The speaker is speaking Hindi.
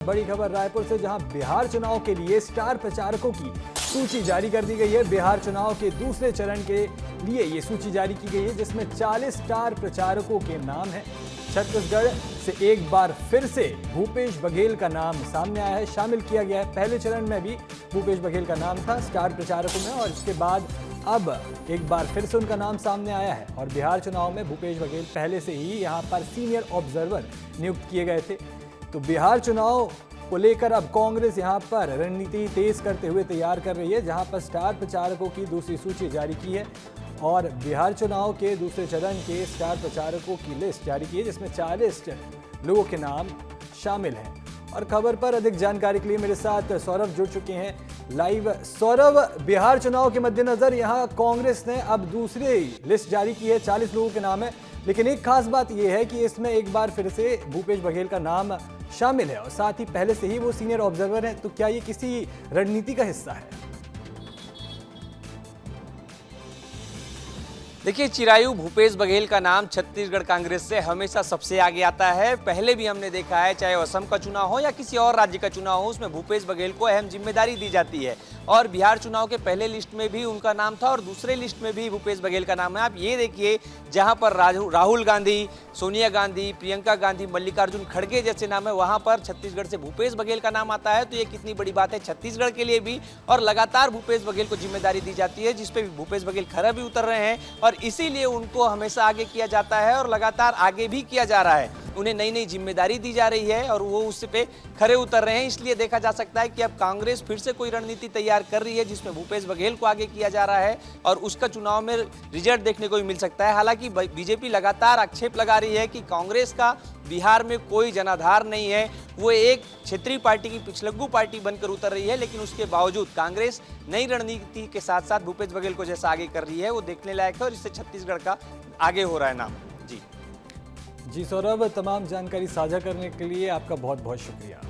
बड़ी खबर रायपुर से, जहां बिहार चुनाव के लिए स्टार प्रचारकों की सूची जारी कर दी गई है। बिहार चुनाव के दूसरे चरण के लिए ये सूची जारी की गई है, जिसमें 40 स्टार प्रचारकों के नाम हैं। छत्तीसगढ़ से एक बार फिर से भूपेश बघेल का नाम सामने आया है, शामिल किया गया है। पहले चरण में भी भूपेश बघेल का नाम था स्टार प्रचारकों में, और इसके बाद अब एक बार फिर से उनका नाम सामने आया है। और बिहार चुनाव में भूपेश बघेल पहले से ही यहाँ पर सीनियर ऑब्जर्वर नियुक्त किए गए थे। तो बिहार चुनाव को लेकर अब कांग्रेस यहां पर रणनीति तेज करते हुए तैयार कर रही है, जहां पर स्टार प्रचारकों की दूसरी सूची जारी की है और बिहार चुनाव के दूसरे चरण के स्टार प्रचारकों की लिस्ट जारी की है, जिसमें 40 लोगों के नाम शामिल हैं। और खबर पर अधिक जानकारी के लिए मेरे साथ सौरभ जुड़ चुके हैं लाइव। सौरभ, बिहार चुनाव के मद्देनजर यहां कांग्रेस ने अब दूसरी लिस्ट जारी की है, 40 लोगों के नाम है, लेकिन एक खास बात यह है कि इसमें एक बार फिर से भूपेश बघेल का नाम शामिल है और साथ ही पहले से ही वो सीनियर ऑब्जर्वर हैं। तो क्या ये किसी रणनीति का हिस्सा है? देखिए चिरायु, भूपेश बघेल का नाम छत्तीसगढ़ कांग्रेस से हमेशा सबसे आगे आता है। पहले भी हमने देखा है, चाहे असम का चुनाव हो या किसी और राज्य का चुनाव हो, उसमें भूपेश बघेल को अहम जिम्मेदारी दी जाती है। और बिहार चुनाव के पहले लिस्ट में भी उनका नाम था और दूसरे लिस्ट में भी भूपेश बघेल का नाम है। आप ये देखिए, जहां पर राहुल गांधी, सोनिया गांधी, प्रियंका गांधी, मल्लिकार्जुन खड़गे जैसे नाम है, वहां पर छत्तीसगढ़ से भूपेश बघेल का नाम आता है। तो ये कितनी बड़ी बात है छत्तीसगढ़ के लिए भी। और लगातार भूपेश बघेल को जिम्मेदारी दी जाती है, जिसपे भूपेश बघेल खरा भी उतर रहे हैं और इसीलिए उनको हमेशा आगे किया जाता है और लगातार आगे भी किया जा रहा है। उन्हें नई नई जिम्मेदारी दी जा रही है और वो उस पे खरे उतर रहे हैं। इसलिए देखा जा सकता है कि अब कांग्रेस फिर से कोई रणनीति तैयार कर रही है, जिसमें भूपेश बघेल को आगे किया जा रहा है और उसका चुनाव में रिजल्ट देखने को भी मिल सकता है। हालांकि बीजेपी लगातार आक्षेप लगा रही है कि कांग्रेस का बिहार में कोई जनाधार नहीं है, वो एक क्षेत्रीय पार्टी की पिछलग्गू पार्टी बनकर उतर रही है। लेकिन उसके बावजूद कांग्रेस नई रणनीति के साथ साथ भूपेश बघेल को जैसा आगे कर रही है, वो देखने लायक है और इससे छत्तीसगढ़ का आगे हो रहा है नाम। जी सौरभ, तमाम जानकारी साझा करने के लिए आपका बहुत बहुत शुक्रिया।